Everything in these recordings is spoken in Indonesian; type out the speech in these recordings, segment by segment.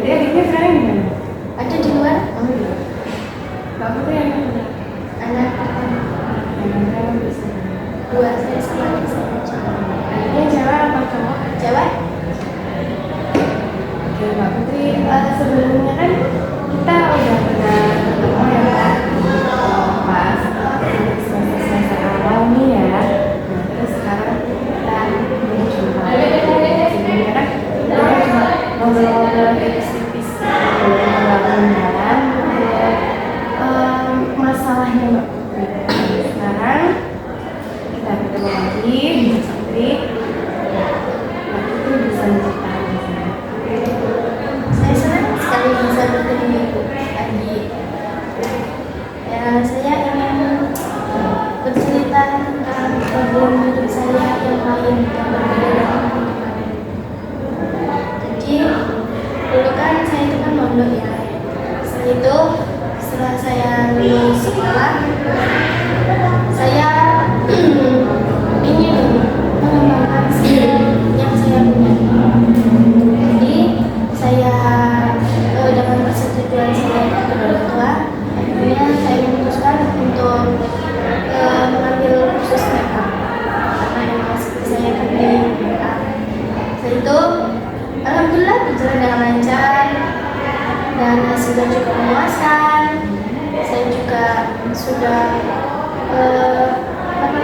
Berarti adiknya sekarang di mana? Ada di luar. Oh iya. Mbak Putri yang mana? Anak pertama. Yang berapa bisa? 2 saya sama adik saya cowok. Adiknya cewek atau cowok? Cewek? Oke Mbak Putri, sebelumnya kan kita udah pernah ketemu ya Mbak, pas semester awal nih ya. Nah terus sekarang kita berjumpa. Sebelumnya kan kita ngobrol-ngobrol tipis-tipis dalam masalahnya Mbak Putri. Sekarang kita ketemu lagi di Putri. Mbak Putri bisa menceritakan di sini. Saya senang sekali bisa bertemu Ibu Adi. Ya, saya ingin bercerita tentang problem hidup saya yang lain yang berbeda dengan kemarin. Jadi, dulu kan saya itu kan mondok ya. Setelah itu, setelah saya lulus sekolah, saya ingin mengembangkan skill yang saya punya. Jadi saya dengan persetujuan saya dari orang tua, akhirnya saya memutuskan untuk mengambil kursus makeup karena emang saya kan di makeup. Setelah itu, alhamdulillah berjalan dengan lancar dan hasilnya juga memuaskan. Saya juga sudah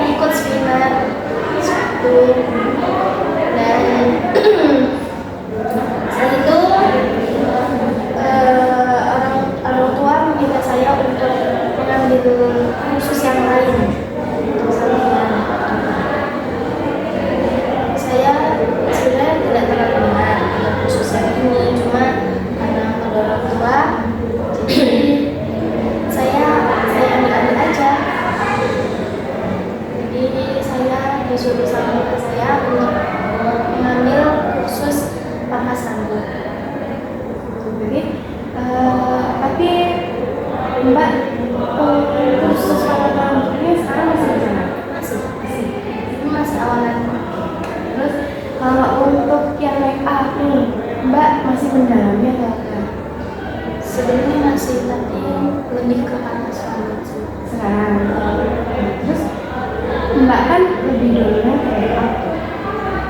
ikut seminar itu dan saat itu orang tua meminta saya untuk mengambil kursus yang lain untuk sampingan. Saya sebenarnya tidak terlalu minat dengan kursus yang ini, cuma karena ada orang tua, jadi saya ambil aja. Jadi saya disuruh sama bapak saya untuk mengambil kursus pangkas rambut. Jadi, tapi Mbak kursus pangkas rambut ini sekarang masih berjalan? Masih. Ini masih awalan. Terus kalau untuk yang make up nih, Mbak masih mendalami atau enggak? Sebenarnya masih, tapi lebih ke pangkas rambut sih. Sekarang. Terus Mbak kan lebih dulunya ke make up,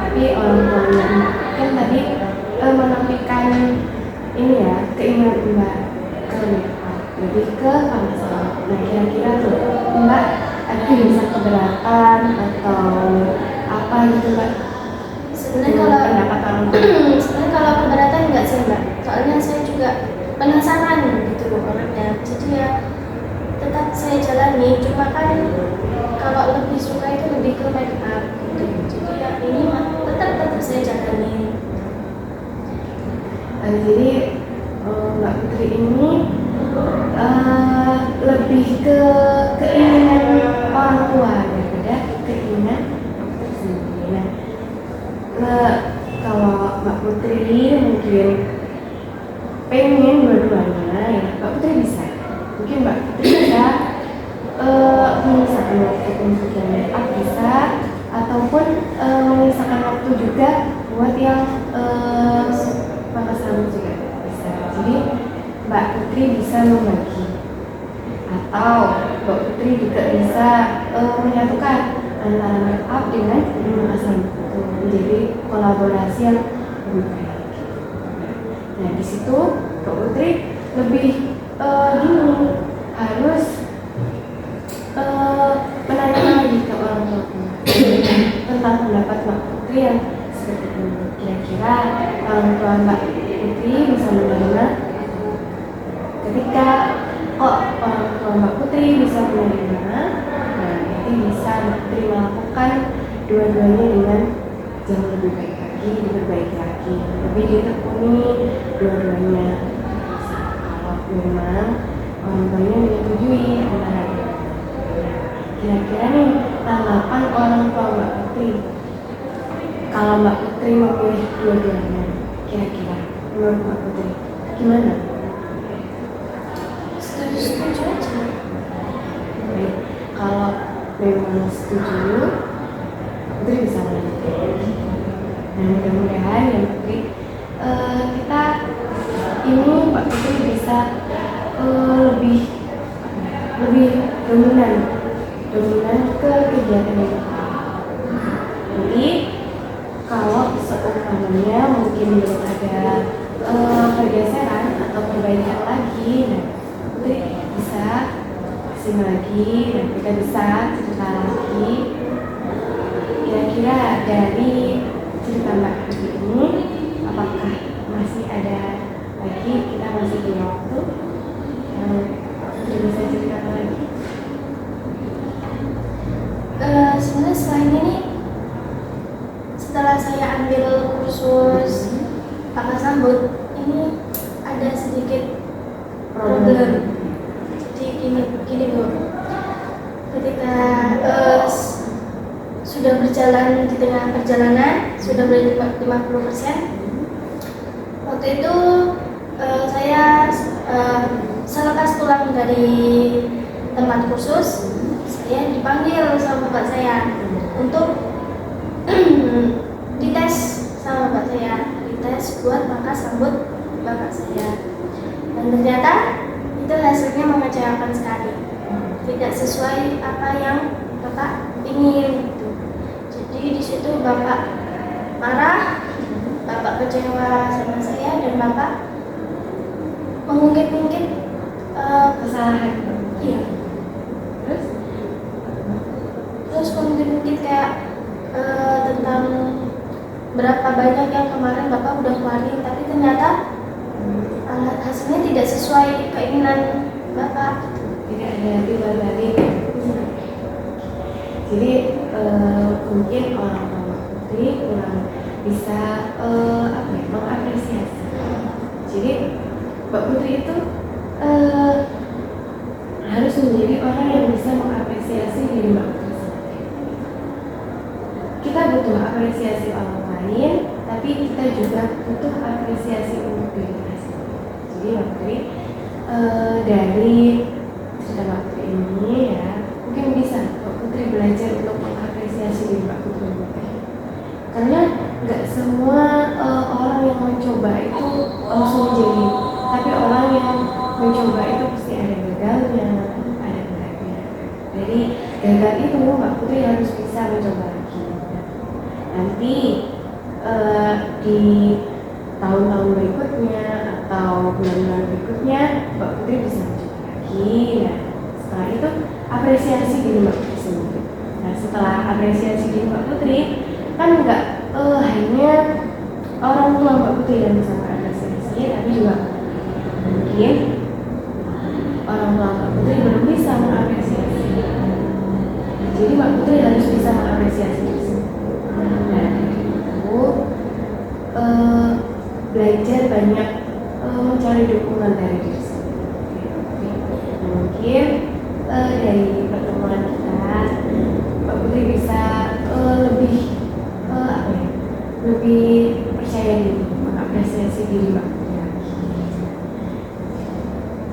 tapi orang tuanya Mbak kan tadi menampilkan ini ya keinginan Mbak ke make up, lebih ke pangkas rambut. Nah kira-kira tuh Mbak ada bisa keberatan atau apa gitu Mbak? Sebenarnya kalau keberatan enggak sih Mbak, soalnya saya juga penasaran gitu loh orangnya, jadi ya tetap saya jalani. Cuma kan kalau lebih suka itu lebih ke make up gitu, jadi ya ini mah tetap saya jalani. Jadi Mbak Putri ini lebih ke keinginan orang tua daripada keinginan sendiri. Nah, kalau Mbak Putri mungkin pengen dua-duanya ya Mbak Putri bisa. Mungkin Mbak Putri bisa menyisakan waktu untuk yang make up bisa, ataupun menyisakan waktu juga buat yang pangkas rambut juga bisa. Jadi Mbak Putri bisa membagi, atau Mbak Putri juga bisa menyatukan antara make up dengan pangkas rambut itu menjadi kolaborasi yang lebih baik. Nah di situ Mbak Putri lebih gini harus menanyakan lagi ke orang tua tentang pendapat Mbak Putri yang seperti ini. Kira-kira orang tua Mbak Putri bisa menerima ketika orang tua Mbak Putri bisa menerima, nah nanti bisa Mbak Putri melakukan dua-duanya dengan jauh lebih baik lagi, lebih baik lagi, lebih ditekuni dua-duanya. Kalau memang orang tuanya menyetujui antara itu. Kira-kira nih tanggapan orang tua Mbak Putri kalau Mbak Putri memilih dua-duanya, kira-kira menurut Mbak Putri gimana? Setuju aja. Baik, kalau memang setuju, Mbak Putri bisa melanjutkan. Nah mudah-mudahan ya Putri kita ini Mbak Putri bisa lebih dominan ke kegiatan ini. Jadi kalau seumpamanya mungkin belum ada pergeseran atau perbaikan lagi, nah Putri bisa kesini lagi dan kita bisa cerita lagi. Kira-kira dari cerita Mbak Putri ini, apakah masih ada lagi, kita masih punya waktu yang Putri bisa ceritakan lagi? Sebenarnya selain ini, setelah saya ambil kursus Kakak Sambut, ini ada sedikit problem. Jadi gini Bu, ketika sudah berjalan di tengah perjalanan, sudah berada 50%. Waktu itu saya selepas pulang dari tempat kursus, saya dipanggil sama bapak saya untuk dites sama bapak saya, dites buat pangkas rambut bapak saya. Dan ternyata itu hasilnya mengecewakan sekali, tidak sesuai apa yang bapak ingin gitu. Jadi di situ bapak marah, bapak kecewa sama saya, dan bapak mengungkit-ungkit Kesalahan. iya. Terus mungkin kayak tentang berapa banyak yang kemarin bapak udah keluarin, tapi ternyata hasilnya tidak sesuai keinginan bapak. Tidak ada timbal balik. Jadi mungkin orang tua Putri kurang bisa mengapresiasi. Jadi Mbak Putri itu harus menjadi orang yang bisa mengapresiasi diri Mbak Putri. Kita butuh apresiasi orang lain, tapi kita juga butuh apresiasi untuk diri kita sendiri. Jadi Mbak Putri dari cerita Mbak Putri ini ya, mungkin bisa Mbak Putri belajar untuk mengapresiasi diri Mbak Putri. Karena nggak semua orang yang mencoba itu langsung jadi, tapi orang yang mencoba itu pasti ada gagalnya, ada enggaknya. Jadi gagal itu Mbak Putri harus bisa mencoba lagi. Nanti di tahun-tahun berikutnya atau bulan-bulan berikutnya Mbak Putri bisa mencoba lagi. Nah setelah itu apresiasi diri Mbak Putri sendiri. Nah setelah apresiasi diri Mbak Putri, kan nggak hanya orang tua Mbak Putri yang bisa mengapresiasi, tapi juga mungkin orang tua Mbak Putri belum bisa mengapresiasi. Jadi Mbak Putri harus bisa mengapresiasi diri sendiri. Nah itu belajar banyak mencari dukungan dari diri sendiri. Mungkin dari pertemuan kita Mbak Putri bisa lebih percaya diri, mengapresiasi diri Mbak Putri lagi.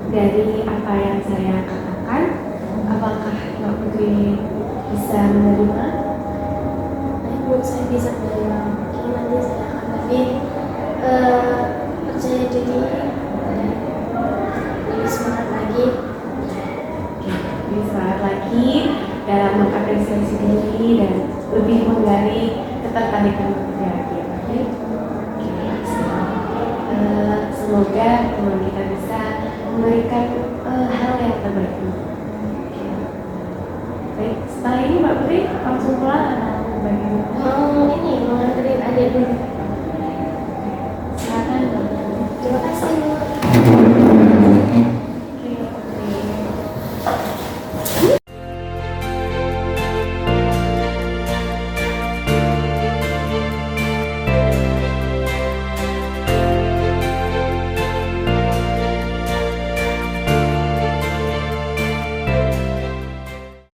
Dari apa yang saya katakan, apakah Mbak Putri bisa menerima? Menurut saya bisa menerima. Mungkin nanti saya akan lebih percaya diri, lebih semangat lagi. Lebih semangat lagi dalam mengapresiasi diri dan lebih menggali ketertarikan Mbak Putri lagi. Semoga teman kita bisa memberikan